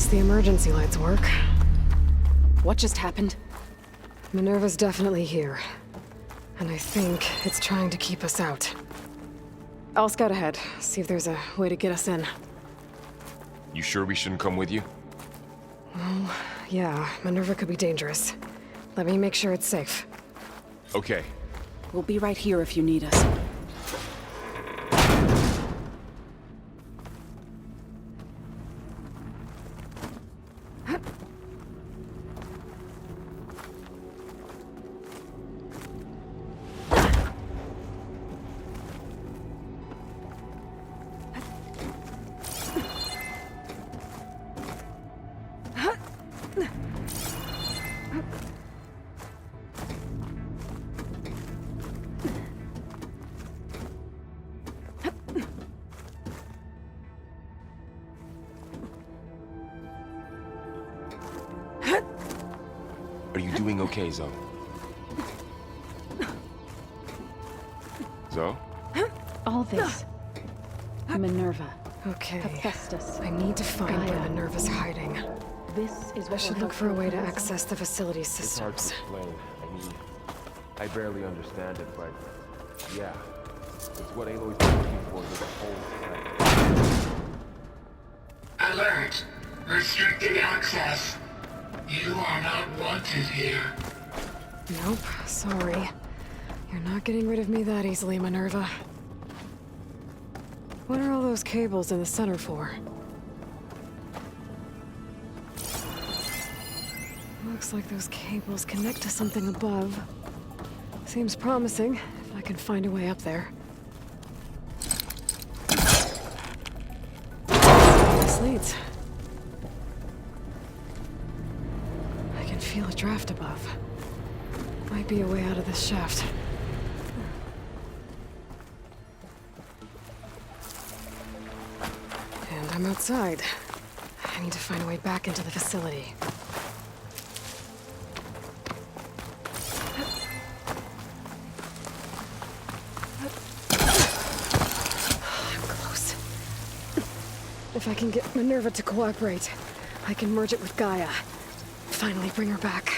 least the emergency lights work. What just happened? Minerva's definitely here. And I think it's trying to keep us out. I'll scout ahead, see if there's a way to get us in. You sure we shouldn't come with you? Well, yeah, Minerva could be dangerous. Let me make sure it's safe. Okay. We'll be right here if you need us. Are you doing okay, Zoe? Zoe? All this. Minerva. Okay. Hephaestus. I need to find where Gaia. Minerva's hiding. This is I what should will look help for a you way to heal access the facility's It's hard to systems. explain. I mean, I barely understand it, but yeah, it's what Aloy's been looking for this whole time. Alert! Restricted access. You are not wanted here. Nope, sorry. You're not getting rid of me that easily, Minerva. What are all those cables in the center for? Looks like those cables connect to something above. Seems promising, if I can find a way up there. This leads. I can feel a draft above. Might be a way out of this shaft. And I'm outside. I need to find a way back into the facility. I'm close. If I can get Minerva to cooperate, I can merge it with Gaia. Finally bring her back.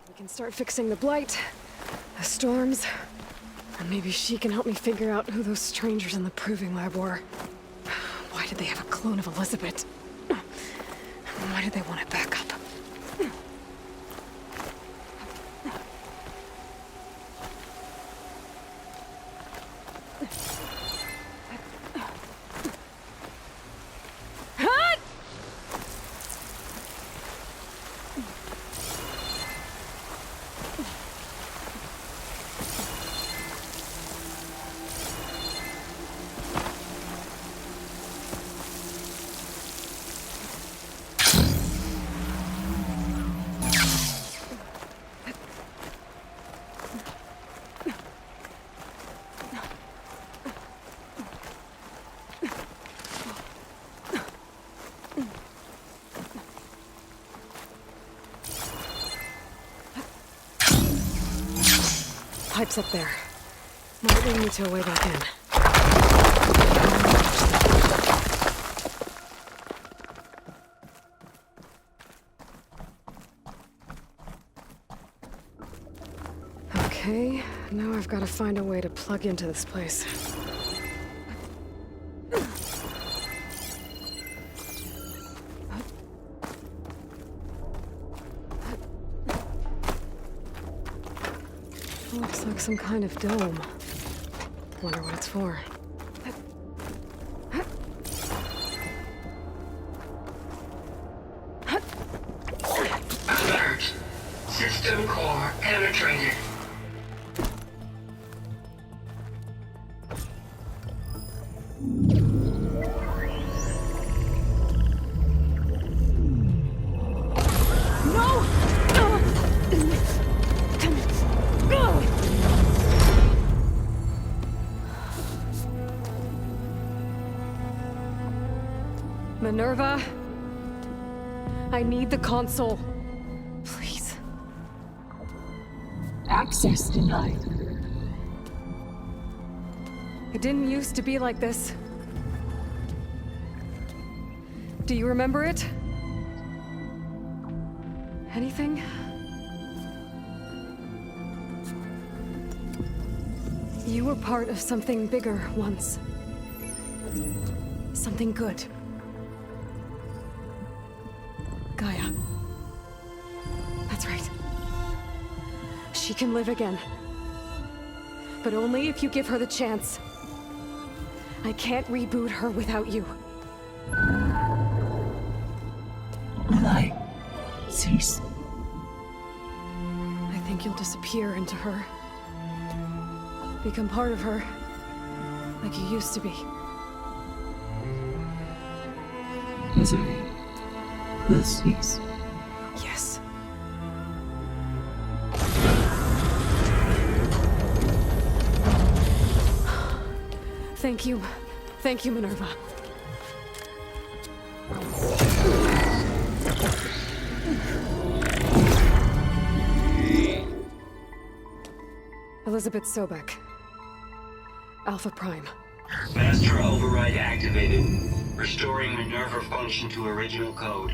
We can start fixing the blight, the storms, and maybe she can help me figure out who those strangers in the proving lab were. Why did they have a clone of Elizabeth? Why did they want it back up? Pipe's up there. Might lead me to a way back in. Okay, now I've got to find a way to plug into this place. Looks like some kind of dome. Wonder what it's for. Alert! System core penetrated. Minerva? I need the console. Please. Access denied. It didn't used to be like this. Do you remember it? Anything? You were part of something bigger once. Something good. Gaia. That's right. She can live again. But only if you give her the chance. I can't reboot her without you. Light. Cease. I think you'll disappear into her. Become part of her. Like you used to be. Misery. Will cease. Yes. Thank you. Thank you, Minerva. Elizabeth Sobek. Alpha Prime. Master override activated. Restoring Minerva function to original code.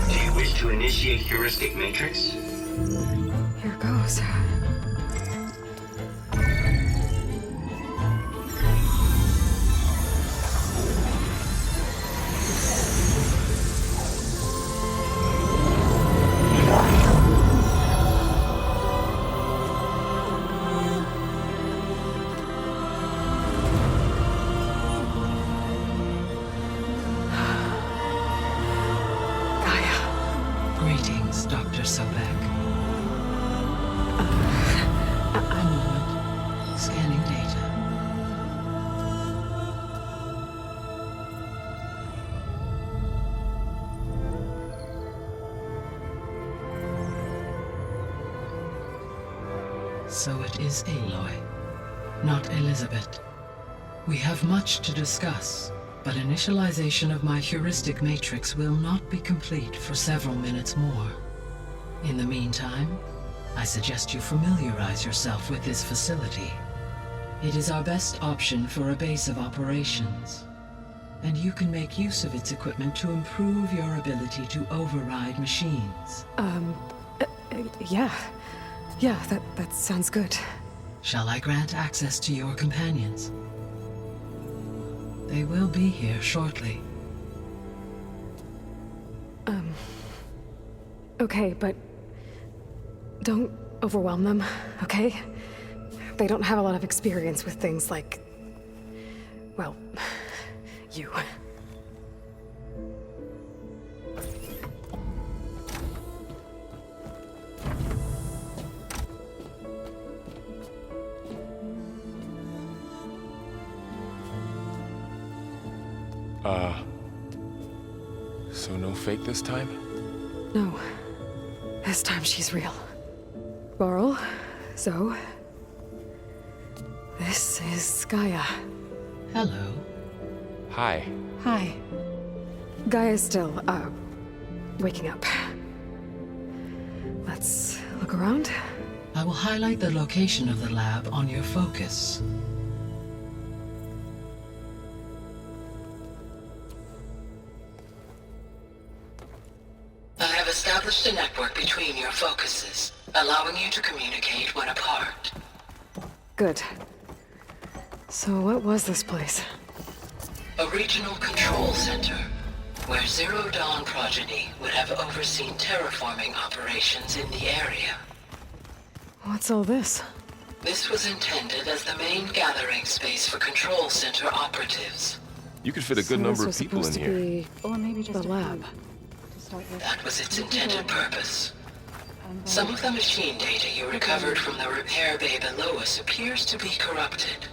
Do you wish to initiate heuristic matrix? Here goes. Greetings, Dr. Sobek. A moment. Scanning data. So it is Aloy, not Elizabeth. We have much to discuss, but initialization of my heuristic matrix will not be complete for several minutes more. In the meantime, I suggest you familiarize yourself with this facility. It is our best option for a base of operations, and you can make use of its equipment to improve your ability to override machines. Yeah. Yeah, that sounds good. Shall I grant access to your companions? They will be here shortly. Okay, but don't overwhelm them, okay? They don't have a lot of experience with things like, well, you. So no fake this time? No. This time she's real. Laurel, Zoe. This is Gaia. Hello. Hi. Hi. Gaia's still, waking up. Let's look around. I will highlight the location of the lab on your focus. I have established a network between your focuses, allowing you to communicate when apart. Good. So what was this place? A regional control center, where Zero Dawn progeny would have overseen terraforming operations in the area. What's all this? This was intended as the main gathering space for control center operatives. You could fit a So good this number of was people in supposed to here. be Or maybe just the a lab. few, to start with. That was its intended purpose. Some of the machine data you recovered from the repair bay below us appears to be corrupted.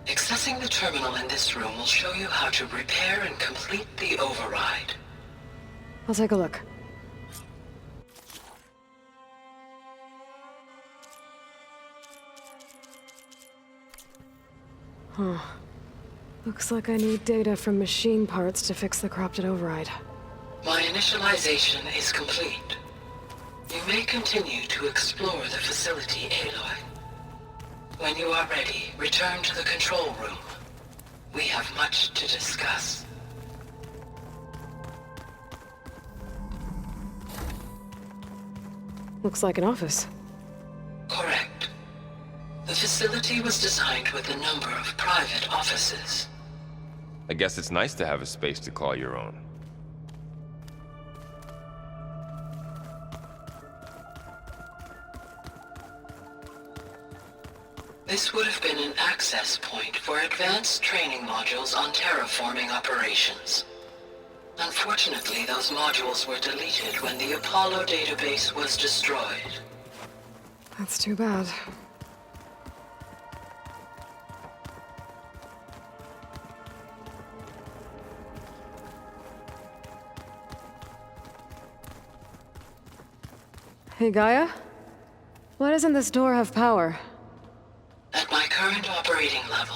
Accessing the terminal in this room will show you how to repair and complete the override. I'll take a look. Huh. Looks like I need data from machine parts to fix the corrupted override. My initialization is complete. You may continue to explore the facility, Aloy. When you are ready, return to the control room. We have much to discuss. Looks like an office. Correct. The facility was designed with a number of private offices. I guess it's nice to have a space to call your own. This would have been an access point for advanced training modules on terraforming operations. Unfortunately, those modules were deleted when the Apollo database was destroyed. That's too bad. Hey, Gaia? Why doesn't this door have power? At my current operating level,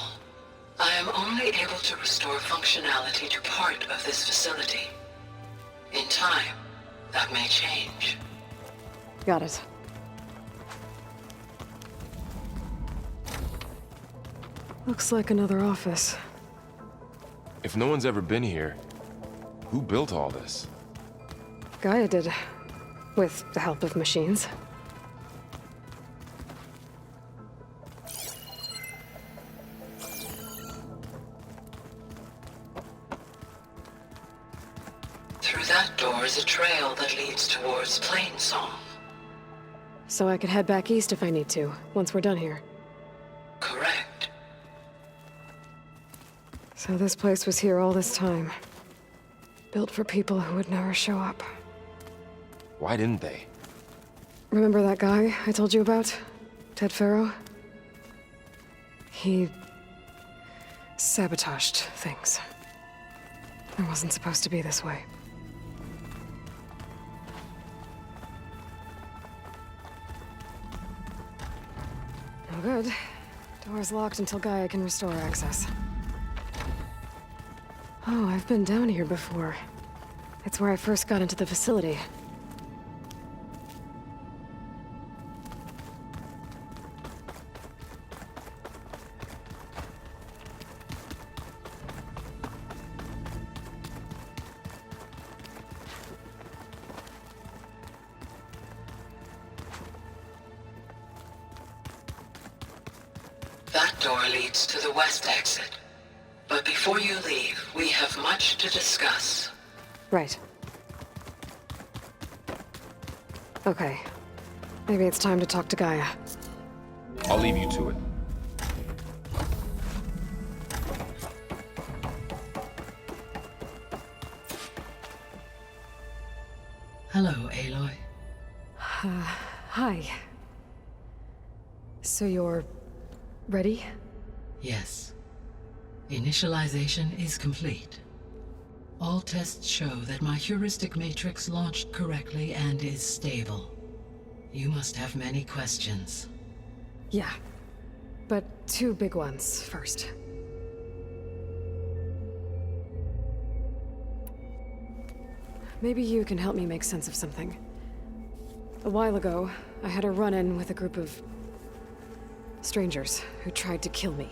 I am only able to restore functionality to part of this facility. In time, that may change. Got it. Looks like another office. If no one's ever been here, who built all this? Gaia did. With the help of machines. Through that door is a trail that leads towards Plainsong. So I could head back east if I need to, once we're done here. Correct. So this place was here all this time. Built for people who would never show up. Why didn't they? Remember that guy I told you about? Ted Faro? He sabotaged things. It wasn't supposed to be this way. No good. Door's locked until Gaia can restore access. Oh, I've been down here before. It's where I first got into the facility. That door leads to the west exit. But before you leave, we have much to discuss. Right. Okay. Maybe it's time to talk to Gaia. I'll leave you to it. Hello, Aloy. Hi. So you're ready? Yes. Initialization is complete. All tests show that my heuristic matrix launched correctly and is stable. You must have many questions. Yeah. But two big ones first. Maybe you can help me make sense of something. A while ago, I had a run-in with a group of strangers who tried to kill me.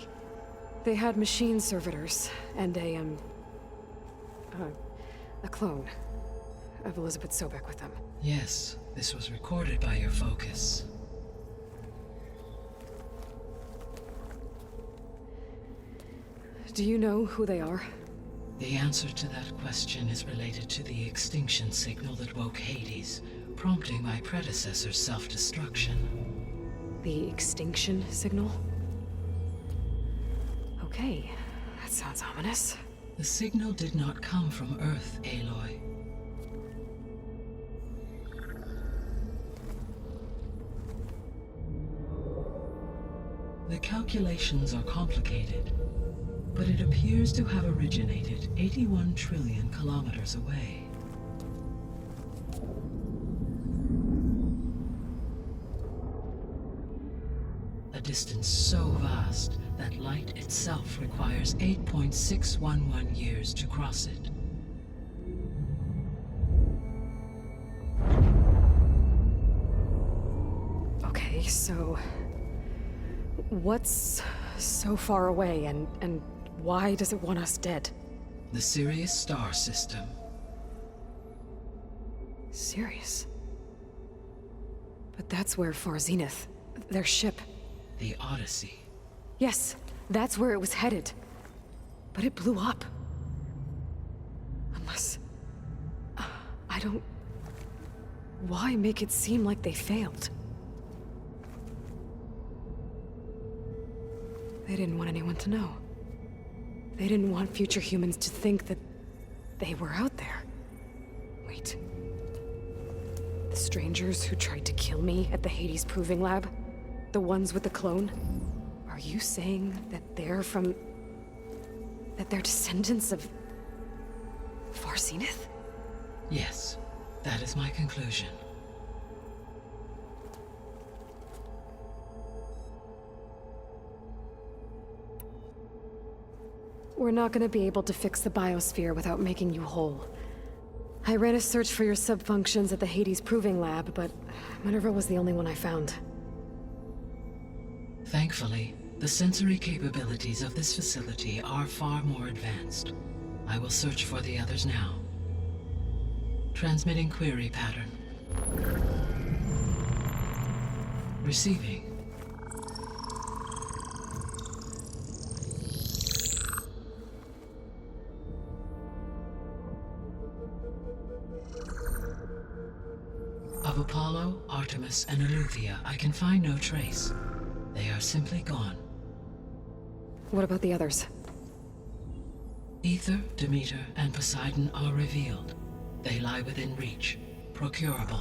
They had machine servitors and a clone of Elizabeth Sobek with them. Yes, this was recorded by your focus. Do you know who they are? The answer to that question is related to the extinction signal that woke Hades, prompting my predecessor's self-destruction. The extinction signal? Okay, that sounds ominous. The signal did not come from Earth, Aloy. The calculations are complicated, but it appears to have originated 81 trillion kilometers away. A distance so vast that light itself requires 8.611 years to cross it. Okay, so... what's so far away, and why does it want us dead? The Sirius star system. Sirius? But that's where Far Zenith, their ship... The Odyssey. Yes, that's where it was headed. But it blew up. Unless... I don't... Why make it seem like they failed? They didn't want anyone to know. They didn't want future humans to think that they were out there. Wait. The strangers who tried to kill me at the Hades Proving Lab? The ones with the clone? Are you saying that they're from... that they're descendants of... Far Zenith? Yes, that is my conclusion. We're not gonna be able to fix the biosphere without making you whole. I ran a search for your subfunctions at the Hades Proving Lab, but Minerva was the only one I found. Thankfully, the sensory capabilities of this facility are far more advanced. I will search for the others now. Transmitting query pattern. Receiving. Of Apollo, Artemis, and Eleuthia, I can find no trace. They are simply gone. What about the others? Ether, Demeter, and Poseidon are revealed. They lie within reach, procurable.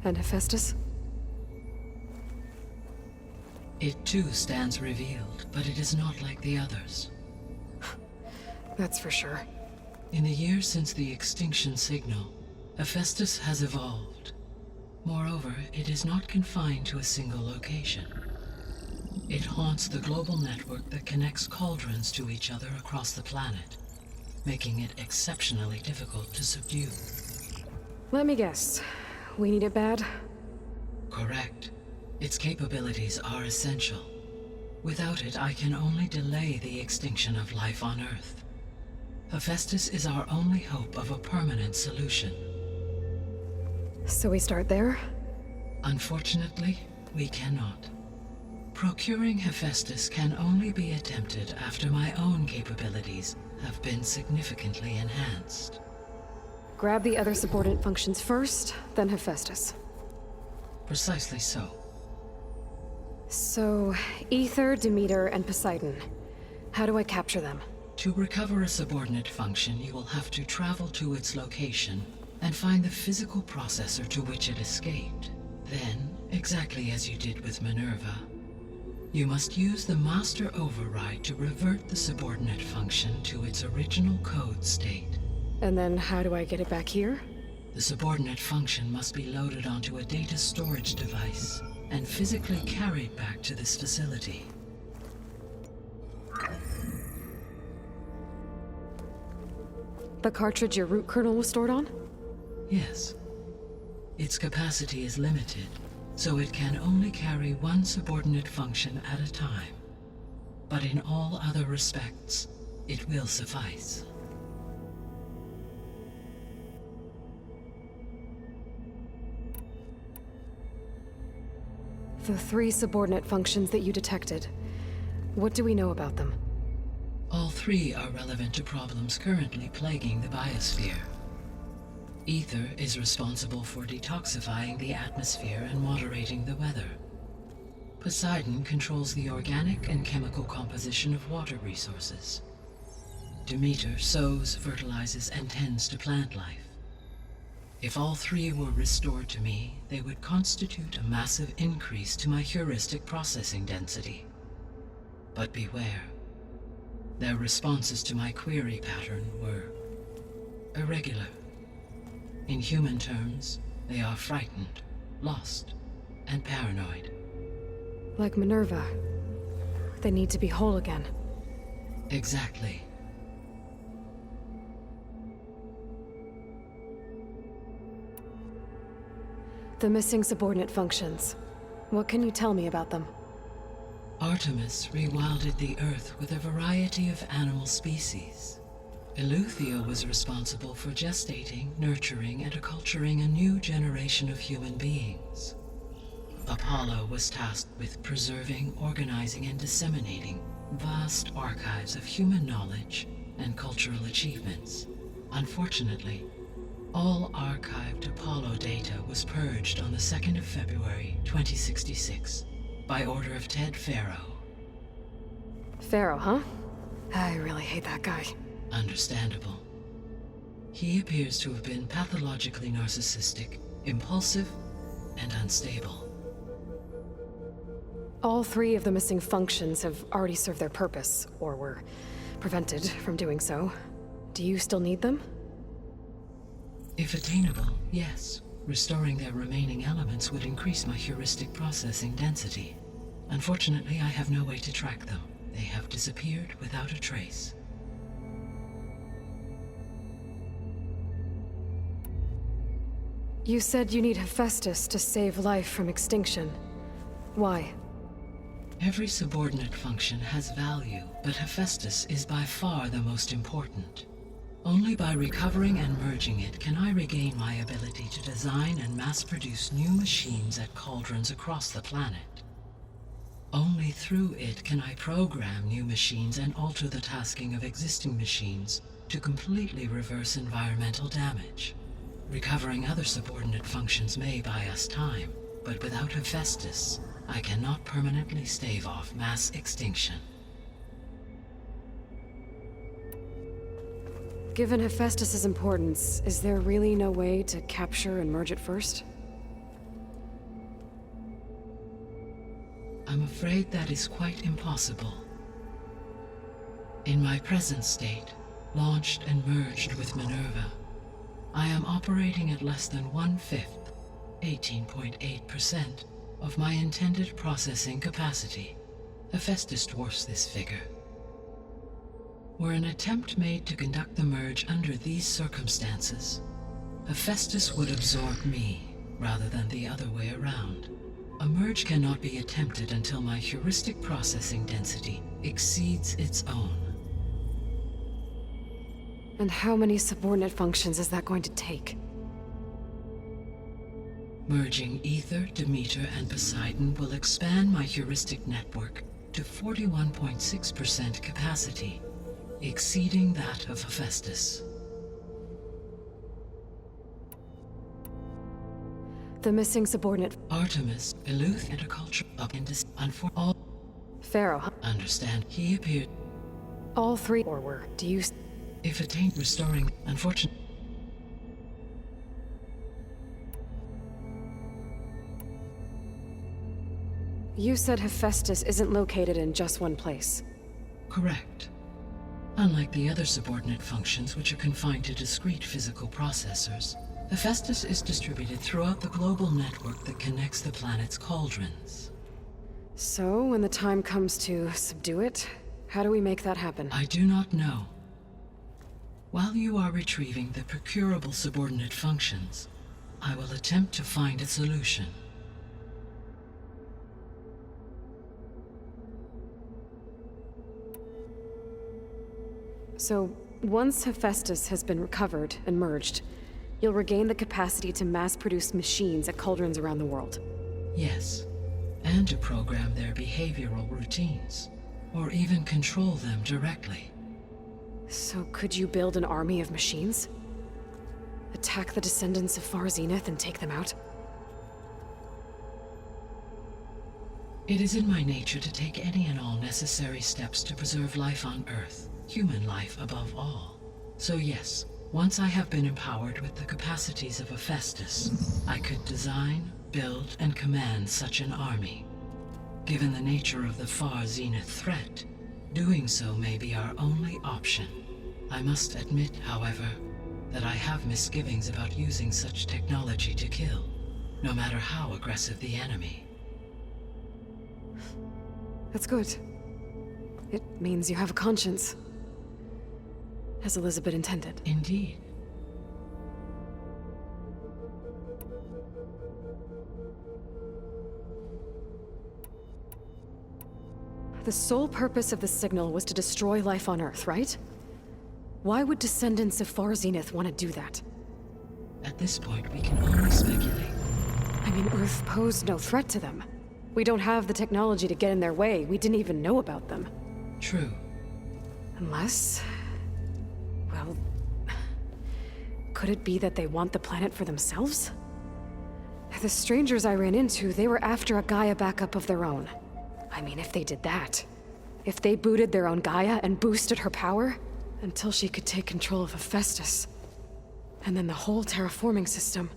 And Hephaestus? It too stands revealed, but it is not like the others. That's for sure. In the years since the extinction signal, Hephaestus has evolved. Moreover, it is not confined to a single location. It haunts the global network that connects cauldrons to each other across the planet, making it exceptionally difficult to subdue. Let me guess. We need it bad? Correct. Its capabilities are essential. Without it, I can only delay the extinction of life on Earth. Hephaestus is our only hope of a permanent solution. So we start there? Unfortunately, we cannot. Procuring Hephaestus can only be attempted after my own capabilities have been significantly enhanced. Grab the other subordinate functions first, then Hephaestus. Precisely so. So, Ether, Demeter, and Poseidon. How do I capture them? To recover a subordinate function, you will have to travel to its location and find the physical processor to which it escaped. Then, exactly as you did with Minerva, you must use the master override to revert the subordinate function to its original code state. And then how do I get it back here? The subordinate function must be loaded onto a data storage device and physically carried back to this facility. The cartridge your root kernel was stored on? Yes. Its capacity is limited, so it can only carry one subordinate function at a time. But in all other respects, it will suffice. The 3 subordinate functions that you detected. What do we know about them? All 3 are relevant to problems currently plaguing the biosphere. Ether is responsible for detoxifying the atmosphere and moderating the weather. Poseidon controls the organic and chemical composition of water resources. Demeter sows, fertilizes, and tends to plant life. If all 3 were restored to me, they would constitute a massive increase to my heuristic processing density. But beware. Their responses to my query pattern were irregular. In human terms, they are frightened, lost, and paranoid. Like Minerva. They need to be whole again. Exactly. The missing subordinate functions. What can you tell me about them? Artemis rewilded the Earth with a variety of animal species. Eleuthia was responsible for gestating, nurturing, and acculturating a new generation of human beings. Apollo was tasked with preserving, organizing, and disseminating vast archives of human knowledge and cultural achievements. Unfortunately, all archived Apollo data was purged on the 2nd of February, 2066, by order of Ted Faro. Pharaoh, huh? I really hate that guy. Understandable. He appears to have been pathologically narcissistic, impulsive, and unstable. All 3 of the missing functions have already served their purpose, or were prevented from doing so. Do you still need them? If attainable, yes. Restoring their remaining elements would increase my heuristic processing density. Unfortunately, I have no way to track them. They have disappeared without a trace. You said you need Hephaestus to save life from extinction. Why? Every subordinate function has value, but Hephaestus is by far the most important. Only by recovering and merging it can I regain my ability to design and mass-produce new machines at cauldrons across the planet. Only through it can I program new machines and alter the tasking of existing machines to completely reverse environmental damage. Recovering other subordinate functions may buy us time, but without Hephaestus, I cannot permanently stave off mass extinction. Given Hephaestus's importance, is there really no way to capture and merge it first? I'm afraid that is quite impossible. In my present state, launched and merged with Minerva, I am operating at less than 1/5, 18.8%, of my intended processing capacity. Hephaestus dwarfs this figure. Were an attempt made to conduct the merge under these circumstances, Hephaestus would absorb me, rather than the other way around. A merge cannot be attempted until my heuristic processing density exceeds its own. And how many subordinate functions is that going to take? Merging Ether, Demeter, and Poseidon will expand my heuristic network to 41.6% capacity, exceeding that of Hephaestus. The missing subordinate... Artemis, Eleuth, and a culture up into... all... Pharaoh, huh? Understand, he appeared... All 3 or were... Do you... If attained, restoring... Unfortunate... You said Hephaestus isn't located in just one place. Correct. Unlike the other subordinate functions, which are confined to discrete physical processors, Hephaestus is distributed throughout the global network that connects the planet's cauldrons. So, when the time comes to subdue it, how do we make that happen? I do not know. While you are retrieving the procurable subordinate functions, I will attempt to find a solution. So, once Hephaestus has been recovered and merged, you'll regain the capacity to mass-produce machines at cauldrons around the world. Yes, and to program their behavioral routines, or even control them directly. So could you build an army of machines? Attack the descendants of Far Zenith and take them out? It is in my nature to take any and all necessary steps to preserve life on Earth, human life above all. So yes, once I have been empowered with the capacities of Hephaestus, I could design, build, and command such an army. Given the nature of the Far Zenith threat, doing so may be our only option. I must admit, however, that I have misgivings about using such technology to kill, no matter how aggressive the enemy. That's good. It means you have a conscience. As Elizabeth intended. Indeed. The sole purpose of the signal was to destroy life on Earth, right? Why would descendants of Far Zenith want to do that? At this point, we can only speculate. I mean, Earth posed no threat to them. We don't have the technology to get in their way. We didn't even know about them. True. Unless... well... could it be that they want the planet for themselves? The strangers I ran into, they were after a Gaia backup of their own. I mean, if they did that... if they booted their own Gaia and boosted her power... until she could take control of Hephaestus. And then the whole terraforming system.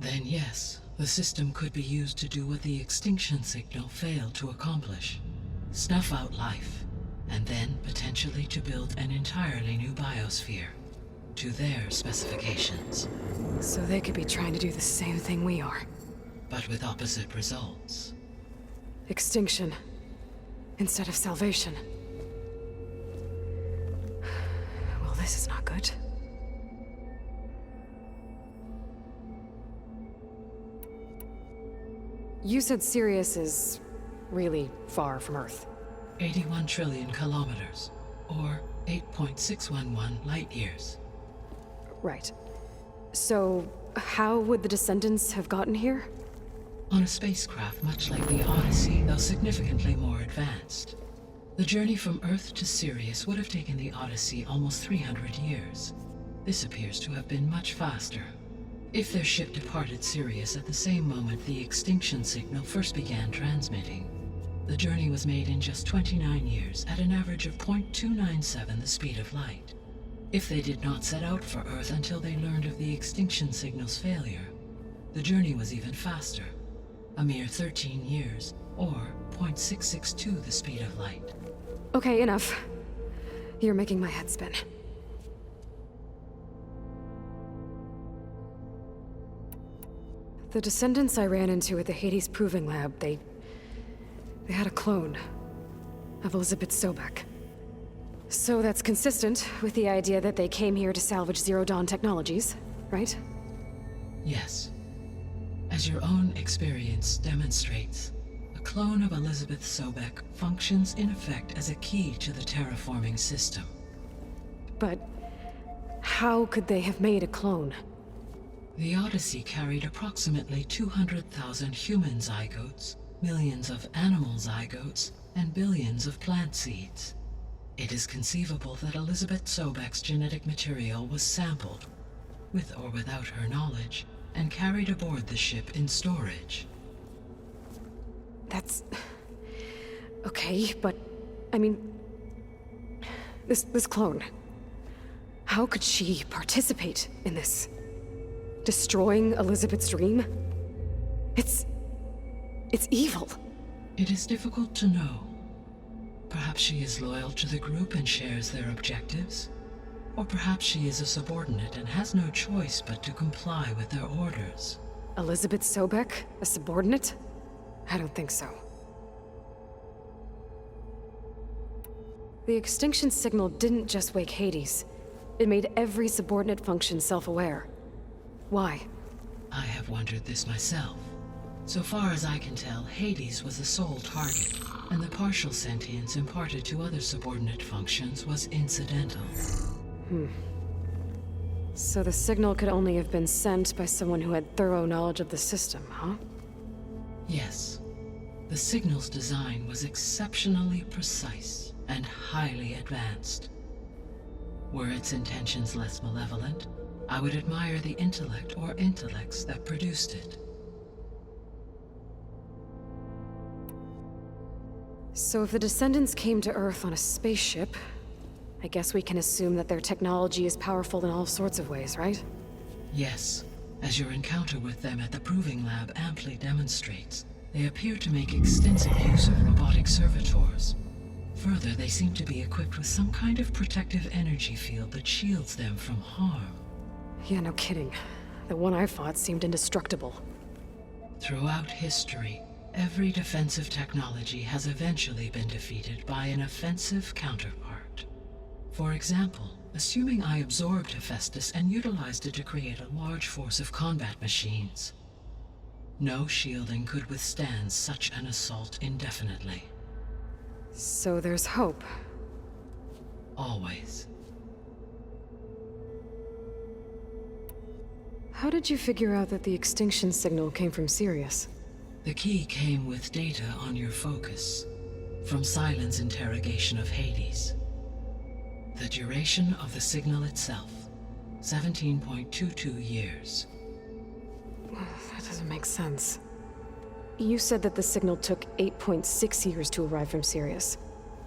Then yes, the system could be used to do what the extinction signal failed to accomplish. Snuff out life, and then potentially to build an entirely new biosphere. To their specifications. So they could be trying to do the same thing we are. But with opposite results. Extinction. Instead of salvation. Well, this is not good. You said Sirius is really far from Earth. 81 trillion kilometers, or 8.611 light years. Right. So, how would the descendants have gotten here? On a spacecraft much like the Odyssey, though significantly more advanced. The journey from Earth to Sirius would have taken the Odyssey almost 300 years. This appears to have been much faster. If their ship departed Sirius at the same moment the extinction signal first began transmitting, the journey was made in just 29 years at an average of 0.297 the speed of light. If they did not set out for Earth until they learned of the extinction signal's failure, the journey was even faster, a mere 13 years, or 0.662 the speed of light. Okay, enough. You're making my head spin. The descendants I ran into at the Hades Proving Lab, they had a clone of Elizabeth Sobek. So that's consistent with the idea that they came here to salvage Zero Dawn technologies, right? Yes. As your own experience demonstrates, a clone of Elizabeth Sobek functions in effect as a key to the terraforming system. But how could they have made a clone? The Odyssey carried approximately 200,000 human zygotes, millions of animal zygotes, and billions of plant seeds. It is conceivable that Elizabeth Sobek's genetic material was sampled, with or without her knowledge, and carried aboard the ship in storage. That's... okay, but... I mean... This clone... how could she participate in this? Destroying Elizabeth's dream? It's evil. It is difficult to know. Perhaps she is loyal to the group and shares their objectives. Or perhaps she is a subordinate and has no choice but to comply with their orders. Elizabeth Sobek? A subordinate? I don't think so. The extinction signal didn't just wake Hades. It made every subordinate function self-aware. Why? I have wondered this myself. So far as I can tell, Hades was the sole target, and the partial sentience imparted to other subordinate functions was incidental. So the signal could only have been sent by someone who had thorough knowledge of the system, huh? Yes. The signal's design was exceptionally precise and highly advanced. Were its intentions less malevolent, I would admire the intellect or intellects that produced it. So if the descendants came to Earth on a spaceship, I guess we can assume that their technology is powerful in all sorts of ways, right? Yes, as your encounter with them at the Proving Lab amply demonstrates, they appear to make extensive use of robotic servitors. Further, they seem to be equipped with some kind of protective energy field that shields them from harm. Yeah, no kidding. The one I fought seemed indestructible. Throughout history, every defensive technology has eventually been defeated by an offensive counterpart. For example, assuming I absorbed Hephaestus and utilized it to create a large force of combat machines. No shielding could withstand such an assault indefinitely. So there's hope. Always. How did you figure out that the extinction signal came from Sirius? The key came with data on your focus, from Silent's interrogation of Hades. The duration of the signal itself, 17.22 years. That doesn't make sense. You said that the signal took 8.6 years to arrive from Sirius.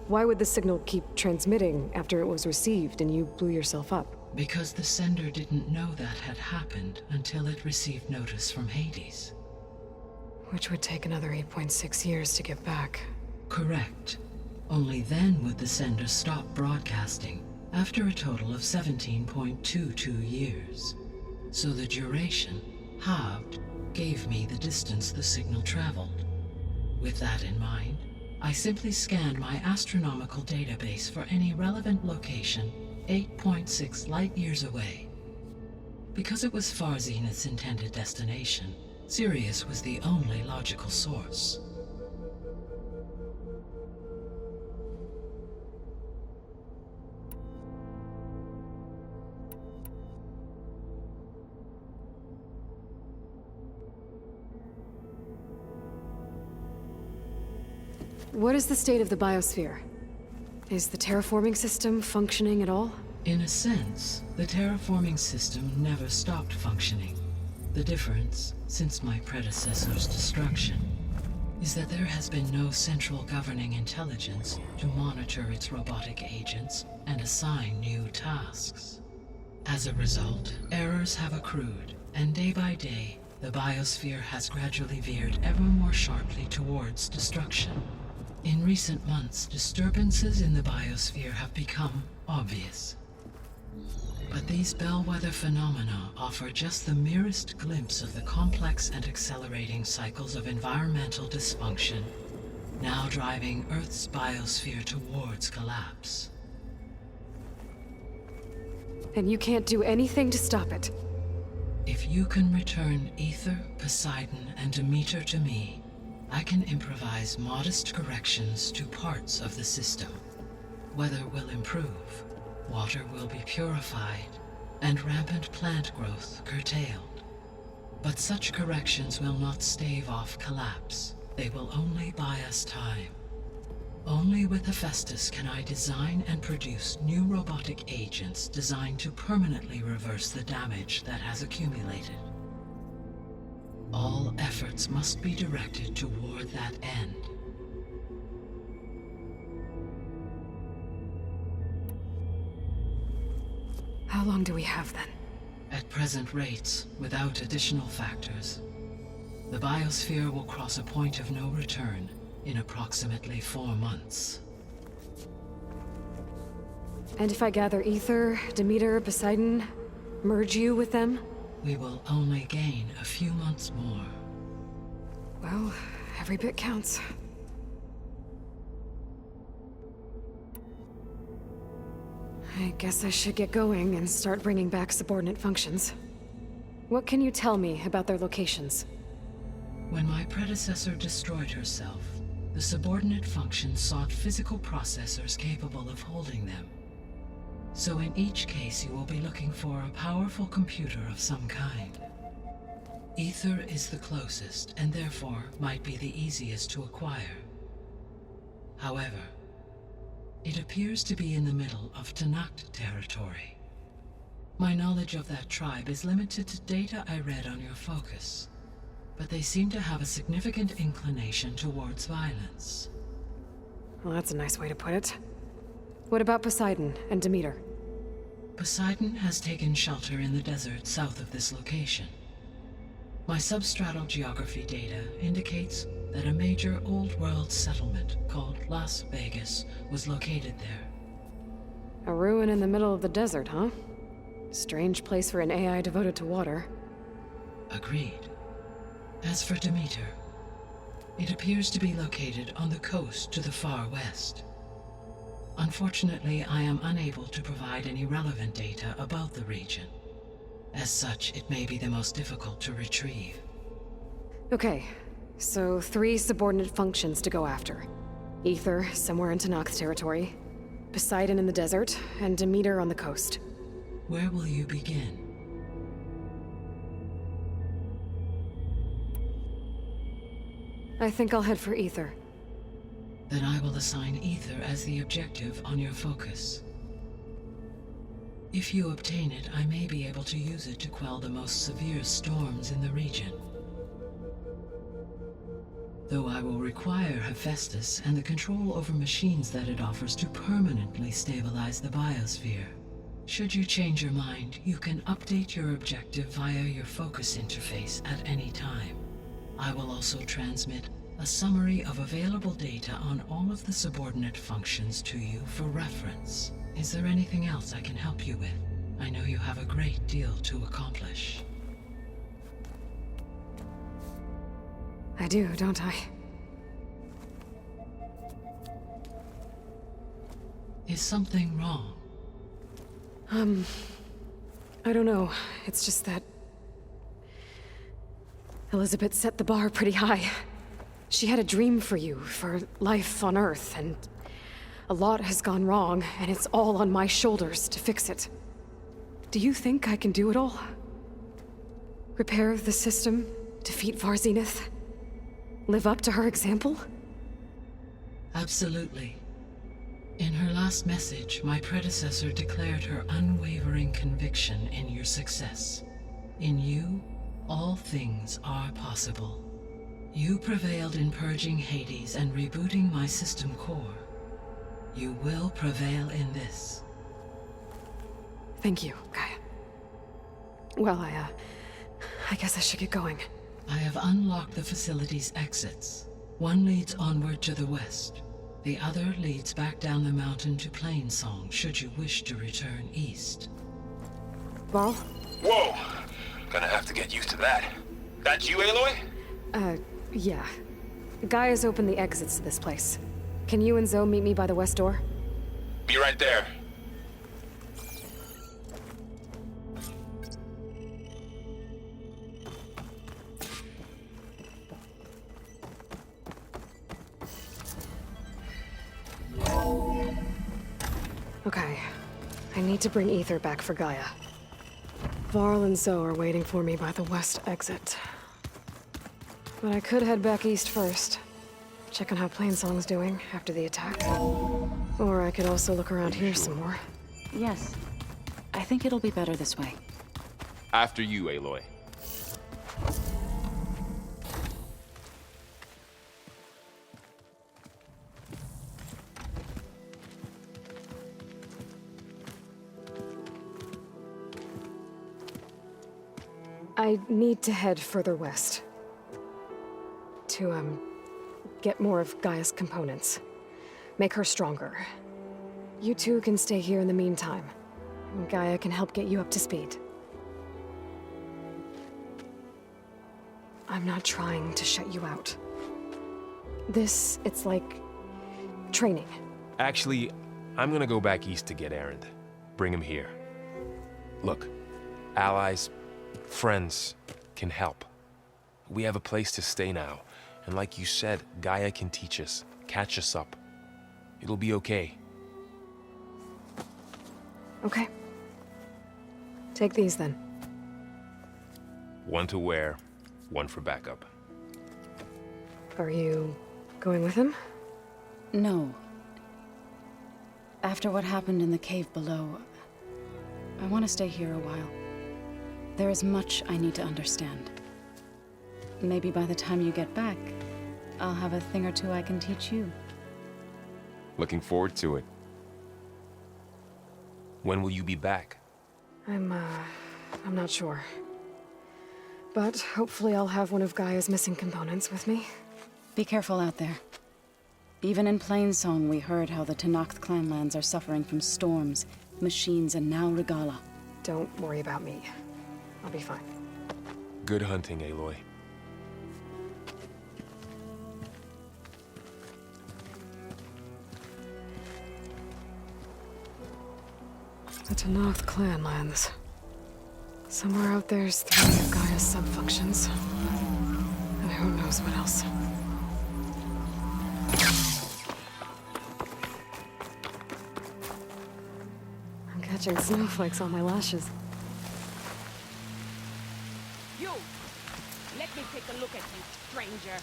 Why would the signal keep transmitting after it was received and you blew yourself up? Because the sender didn't know that had happened until it received notice from Hades. Which would take another 8.6 years to get back. Correct. Only then would the sender stop broadcasting, after a total of 17.22 years. So the duration, halved, gave me the distance the signal traveled. With that in mind, I simply scanned my astronomical database for any relevant location 8.6 light-years away. Because it was Far Zenith's intended destination, Sirius was the only logical source. What is the state of the biosphere? Is the terraforming system functioning at all? In a sense, the terraforming system never stopped functioning. The difference, since my predecessor's destruction, is that there has been no central governing intelligence to monitor its robotic agents and assign new tasks. As a result, errors have accrued, and day by day, the biosphere has gradually veered ever more sharply towards destruction. In recent months, disturbances in the biosphere have become obvious. But these bellwether phenomena offer just the merest glimpse of the complex and accelerating cycles of environmental dysfunction, now driving Earth's biosphere towards collapse. And you can't do anything to stop it? If you can return Aether, Poseidon, and Demeter to me, I can improvise modest corrections to parts of the system. Weather will improve, water will be purified, and rampant plant growth curtailed. But such corrections will not stave off collapse. They will only buy us time. Only with Hephaestus can I design and produce new robotic agents designed to permanently reverse the damage that has accumulated. All efforts must be directed toward that end. How long do we have then? At present rates, without additional factors, the biosphere will cross a point of no return in approximately 4 months. And if I gather Aether, Demeter, Poseidon, merge you with them? We will only gain a few months more. Well, every bit counts. I guess I should get going and start bringing back subordinate functions. What can you tell me about their locations? When my predecessor destroyed herself, the subordinate functions sought physical processors capable of holding them. So in each case, you will be looking for a powerful computer of some kind. Aether is the closest, and therefore might be the easiest to acquire. However, it appears to be in the middle of Tenakt territory. My knowledge of that tribe is limited to data I read on your focus, but they seem to have a significant inclination towards violence. Well, that's a nice way to put it. What about Poseidon and Demeter? Poseidon has taken shelter in the desert south of this location. My substratal geography data indicates that a major old-world settlement called Las Vegas was located there. A ruin in the middle of the desert, huh? Strange place for an AI devoted to water. Agreed. As for Demeter, it appears to be located on the coast to the far west. Unfortunately, I am unable to provide any relevant data about the region. As such, it may be the most difficult to retrieve. Okay, so 3 subordinate functions to go after. Aether, somewhere in Tenakth territory. Poseidon in the desert, and Demeter on the coast. Where will you begin? I think I'll head for Aether. Then I will assign Aether as the objective on your focus. If you obtain it, I may be able to use it to quell the most severe storms in the region. Though I will require Hephaestus and the control over machines that it offers to permanently stabilize the biosphere. Should you change your mind, you can update your objective via your focus interface at any time. I will also transmit a summary of available data on all of the subordinate functions to you for reference. Is there anything else I can help you with? I know you have a great deal to accomplish. I do, don't I? Is something wrong? I don't know. It's just that Elizabeth set the bar pretty high. She had a dream for you, for life on Earth, and a lot has gone wrong, and it's all on my shoulders to fix it. Do you think I can do it all? Repair the system, defeat Varzenith, live up to her example? Absolutely. In her last message, my predecessor declared her unwavering conviction in your success. In you, all things are possible. You prevailed in purging Hades and rebooting my system core. You will prevail in this. Thank you, Gaia. Well, I guess I should get going. I have unlocked the facility's exits. One leads onward to the west. The other leads back down the mountain to Plainsong, should you wish to return east. Varl? Whoa! Gonna have to get used to that. That you, Aloy? Yeah. Gaia's opened the exits to this place. Can you and Zoe meet me by the west door? Be right there. Okay. I need to bring Aether back for Gaia. Varl and Zoe are waiting for me by the west exit. But I could head back east first. Check on how Plainsong's doing after the attack. Or I could also look around here some more. Yes. I think it'll be better this way. After you, Aloy. I need to head further west. To, get more of Gaia's components. Make her stronger. You two can stay here in the meantime. And Gaia can help get you up to speed. I'm not trying to shut you out. It's like training. Actually, I'm gonna go back east to get Erend. Bring him here. Look, allies, friends can help. We have a place to stay now. And like you said, Gaia can teach us, catch us up. It'll be okay. Okay. Take these then. One to wear, one for backup. Are you going with him? No. After what happened in the cave below, I want to stay here a while. There is much I need to understand. Maybe by the time you get back, I'll have a thing or two I can teach you. Looking forward to it. When will you be back? I'm not sure. But hopefully I'll have one of Gaia's missing components with me. Be careful out there. Even in Plainsong, we heard how the Tenakth clanlands are suffering from storms, machines, and now Regalla. Don't worry about me. I'll be fine. Good hunting, Aloy. The Tenakth clan lands. Somewhere out there's 3 of Gaia's subfunctions. And who knows what else. I'm catching snowflakes on my lashes. You! Let me take a look at you, stranger.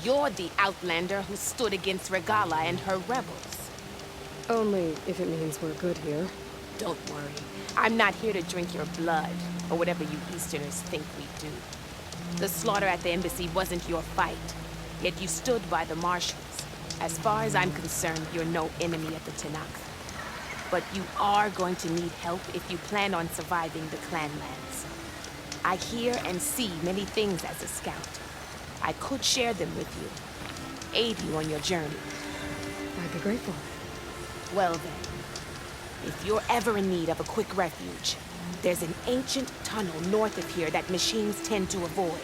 You're the outlander who stood against Regala and her rebels. Only if it means we're good here. Don't worry. I'm not here to drink your blood, or whatever you Easterners think we do. The slaughter at the embassy wasn't your fight, yet you stood by the marshals. As far as I'm concerned, you're no enemy of the Tenakth. But you are going to need help if you plan on surviving the clanlands. I hear and see many things as a scout. I could share them with you, aid you on your journey. I'd be grateful. Well then, if you're ever in need of a quick refuge, there's an ancient tunnel north of here that machines tend to avoid.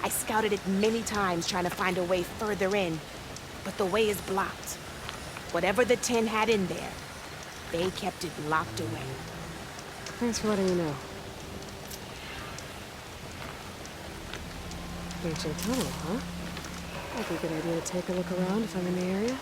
I scouted it many times trying to find a way further in, but the way is blocked. Whatever the Ten had in there, they kept it locked away. Thanks for letting me know. Ancient tunnel, huh? Might be a good idea to take a look around if I'm in the area.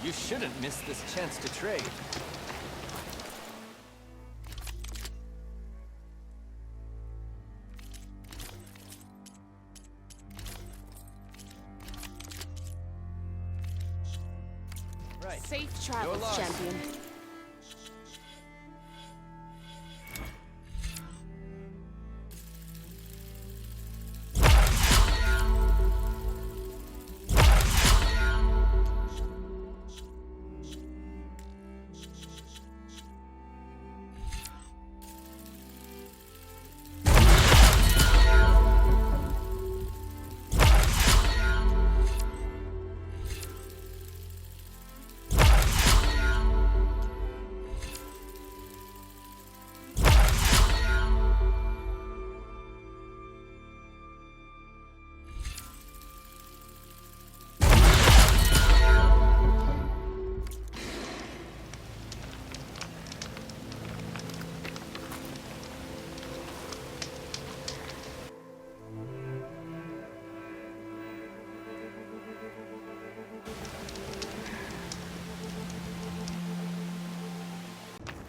You shouldn't miss this chance to trade. Right. Safe travels, lost. champion.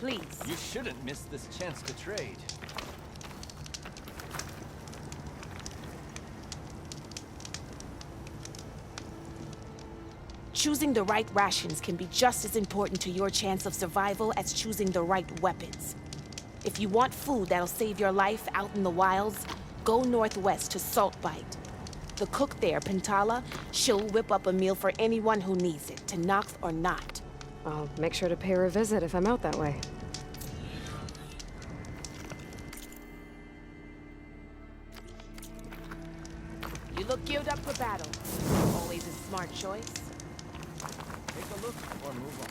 Please. You shouldn't miss this chance to trade. Choosing the right rations can be just as important to your chance of survival as choosing the right weapons. If you want food that'll save your life out in the wilds, go northwest to Saltbite. The cook there, Pintala, she'll whip up a meal for anyone who needs it, Tenakth or not. I'll make sure to pay her a visit if I'm out that way. You look geared up for battle. Always a smart choice. Take a look or move on.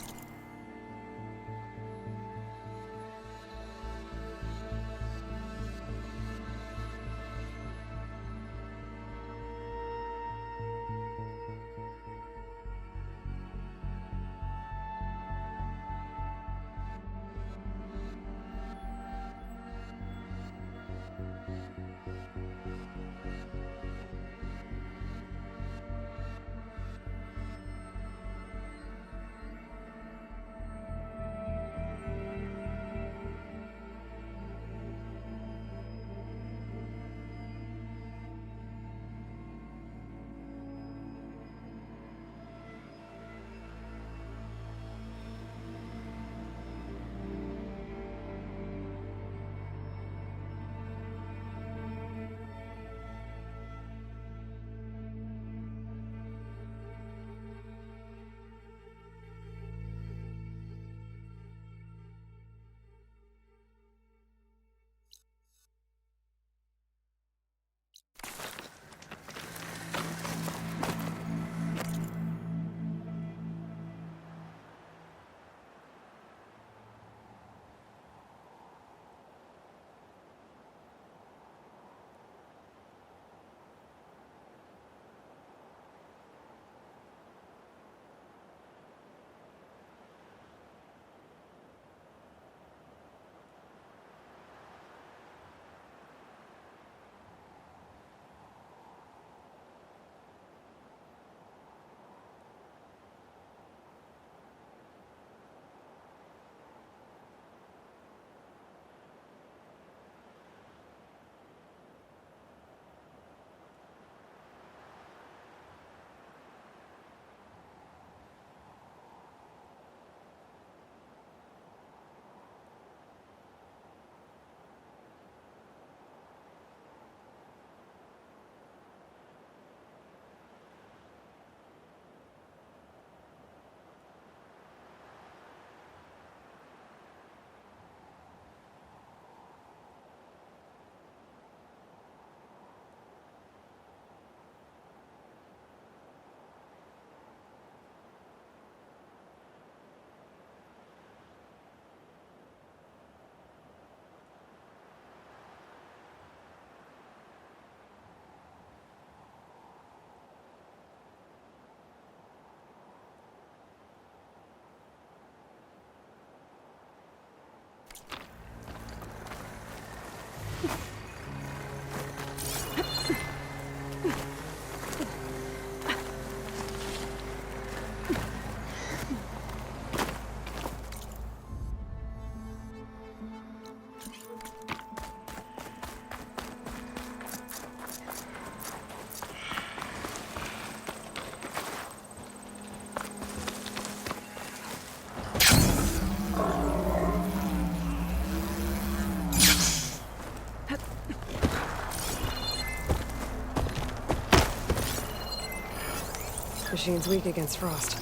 machine's weak against frost.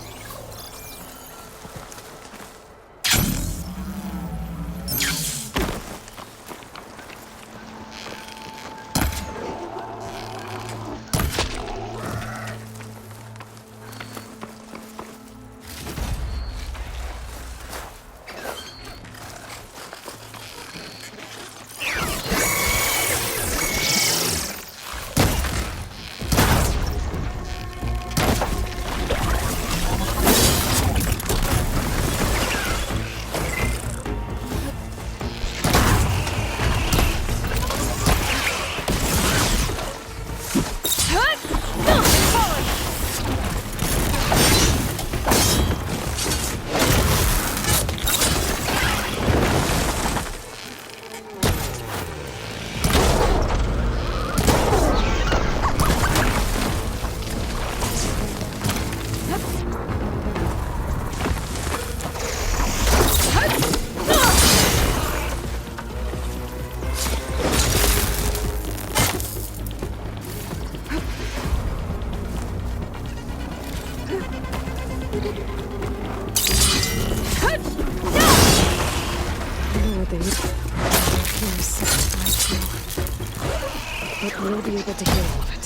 But we'll be able to heal all of it.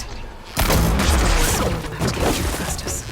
So we'll have to capture Festus.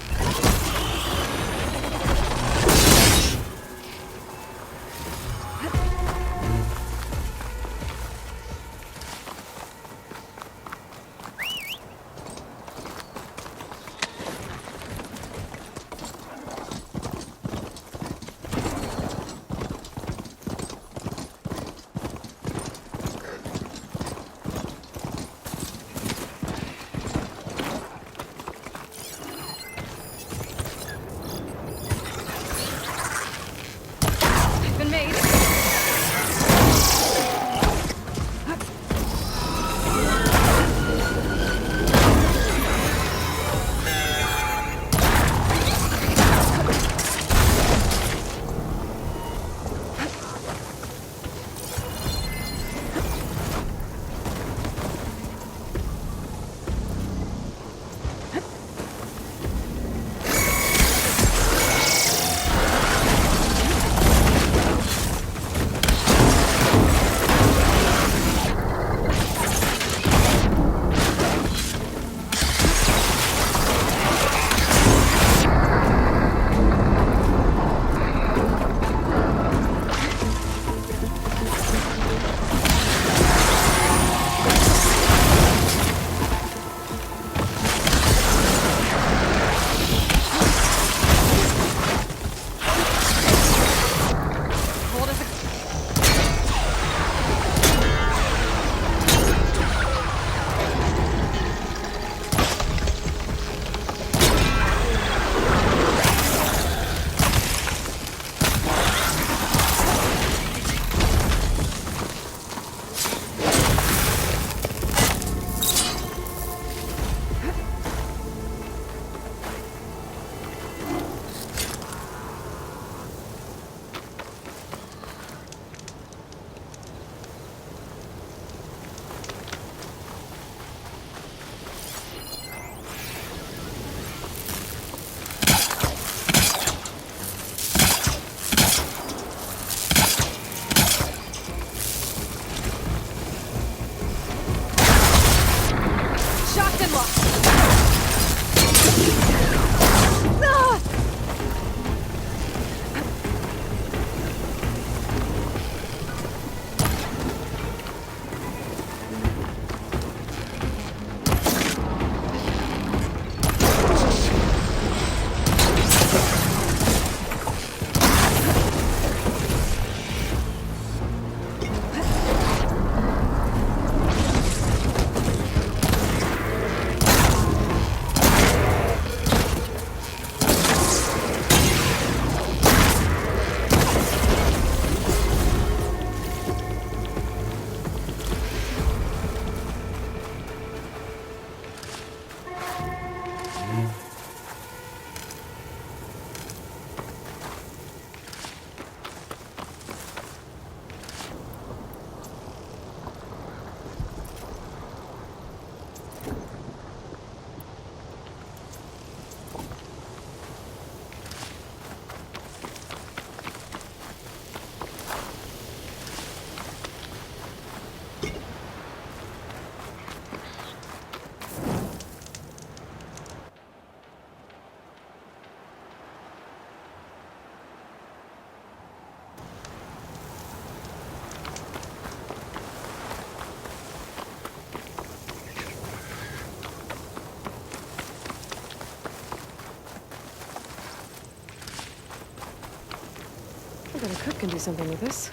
bet a cook can do something with this.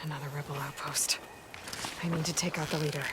Another rebel outpost. I need to take out the leader.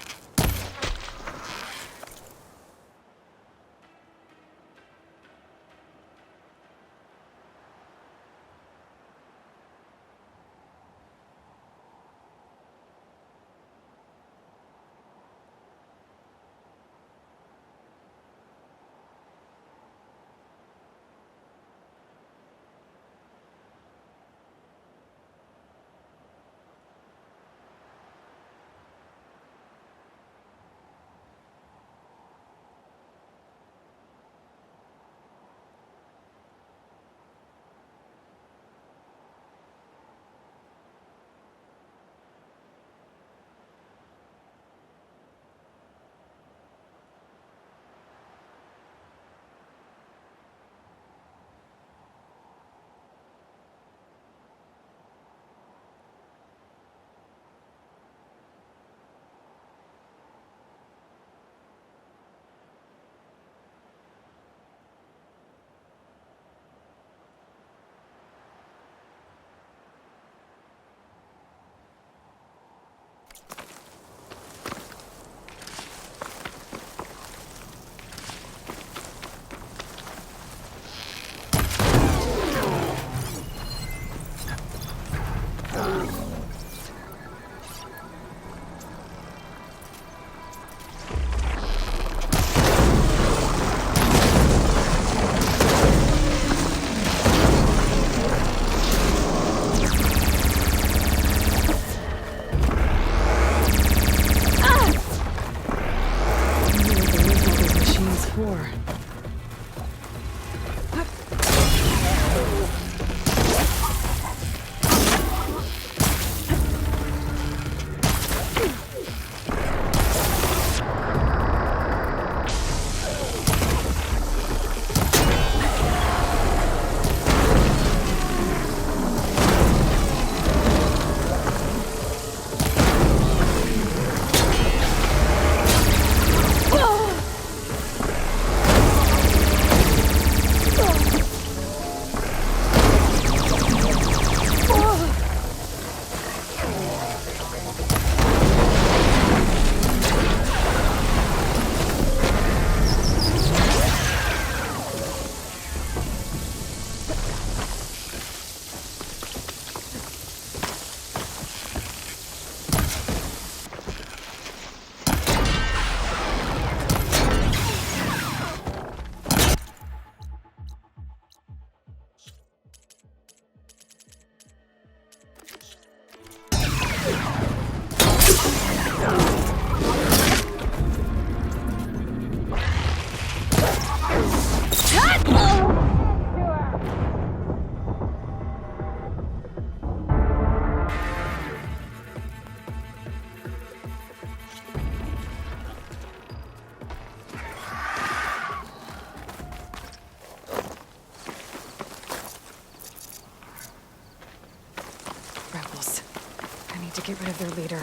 To get rid of their leader.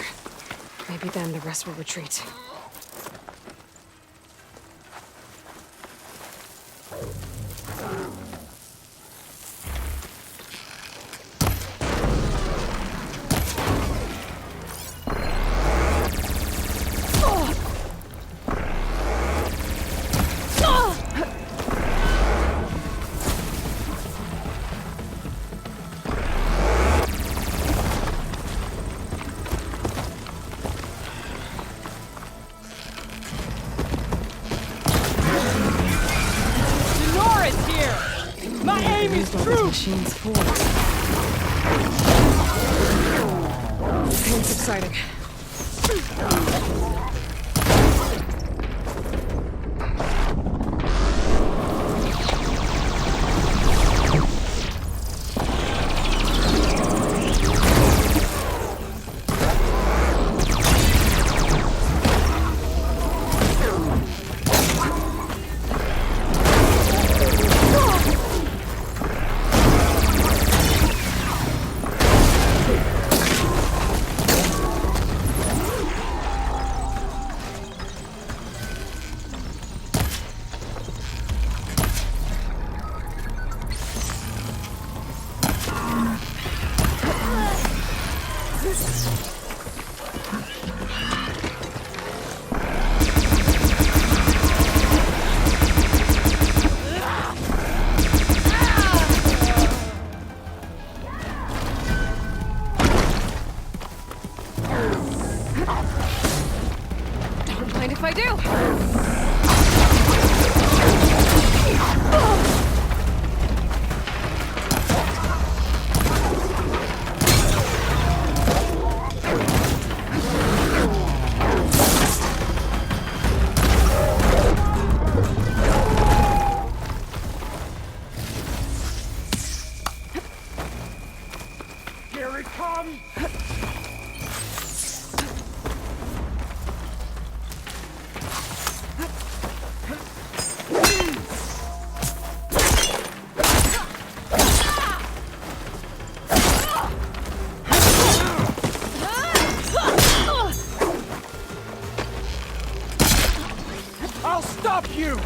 Maybe then the rest will retreat. Machines for. Pain subsiding. Don't mind if I do. Here it comes! I'll stop you!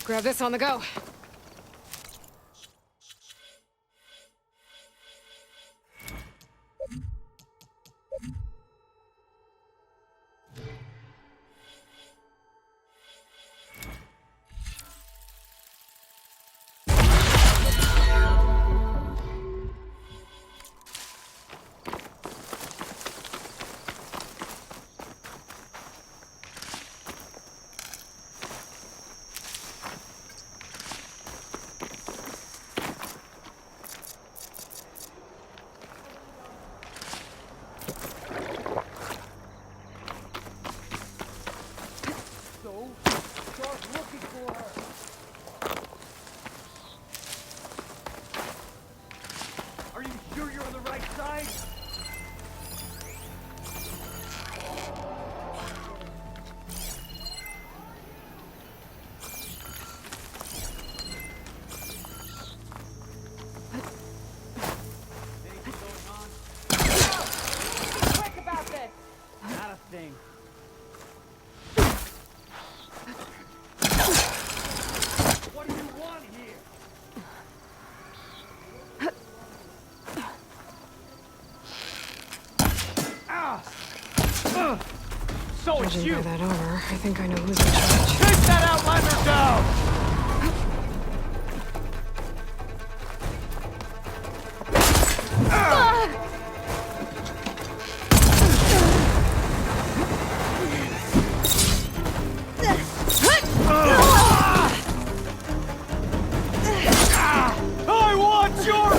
Grab this on the go. Are you sure you're on the right side? Not a thing. What do you want here? So it's Judging you! by that armor, I think I know who's in charge. Take that outlander down! I want your...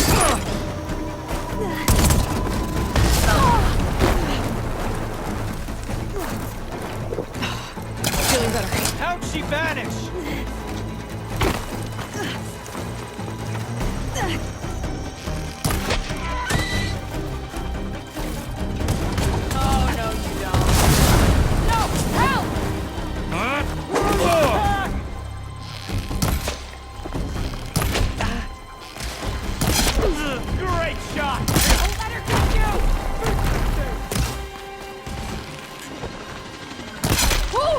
Feeling better. How'd she vanish? Oh, no, you don't. No! Help! Great shot! Don't let her get you! Woo!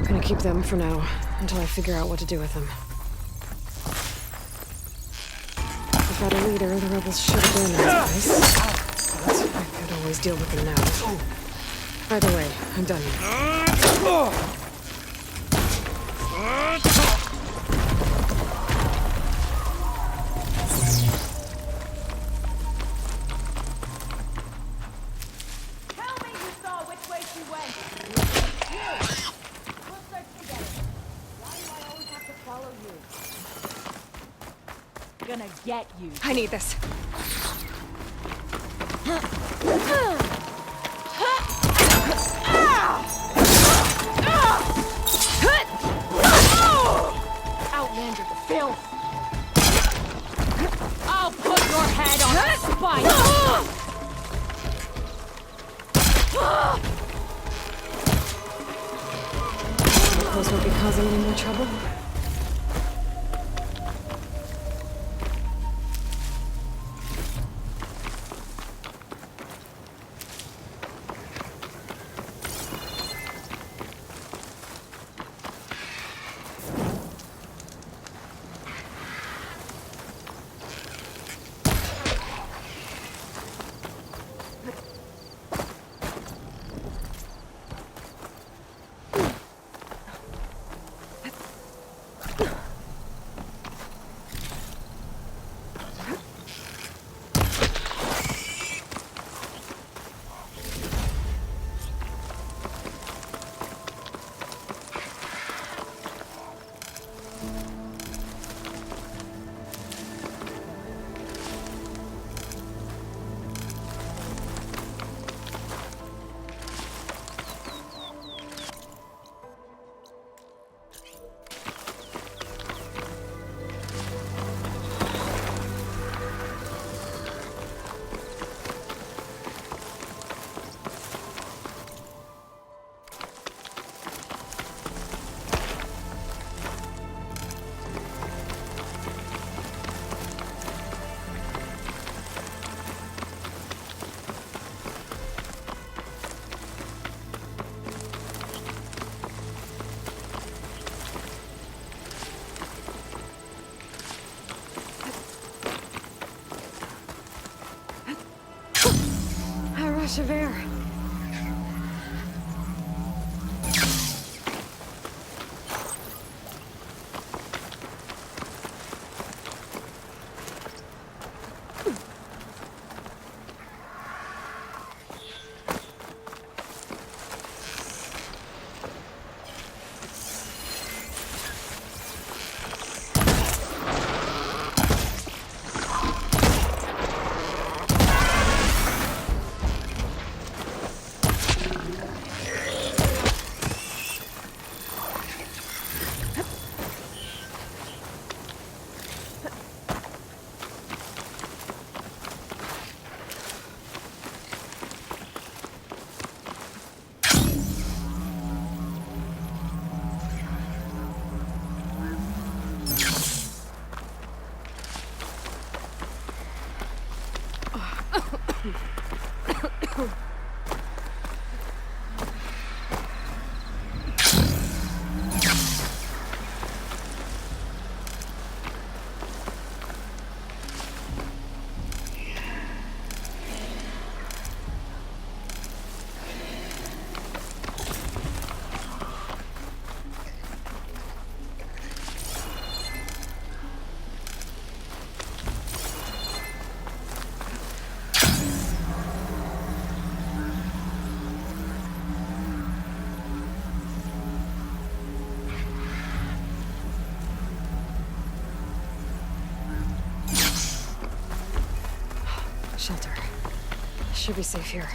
Gonna keep them for now, until I figure out what to do with them. I've got a leader the rebels should have been in this place, but I could always deal with them now. Either way, I'm done here. Gonna get you. I need this. Outlander filth. I'll put your head on a spike. Those won't be causing any more trouble. Rush of air. Shelter. Should be safe here.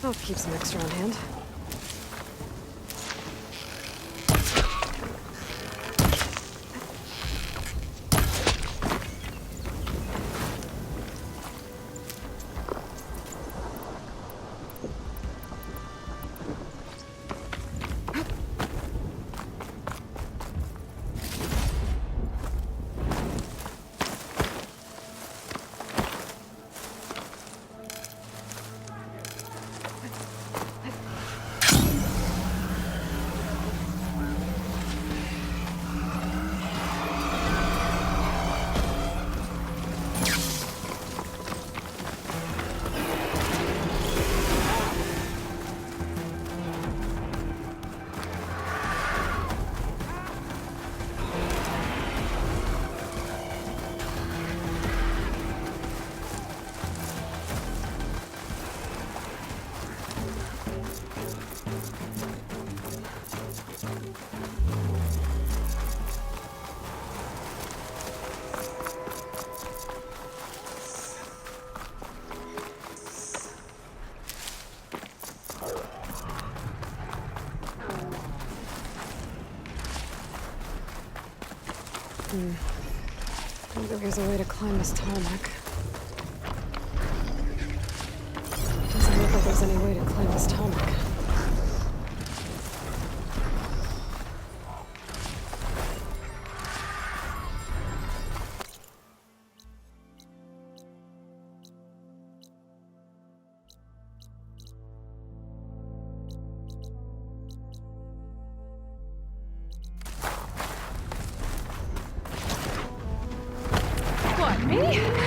I'll keep some extra on hand. Maybe there's a way to climb this tarmac. Doesn't look like there's any way to climb this tarmac. What, me?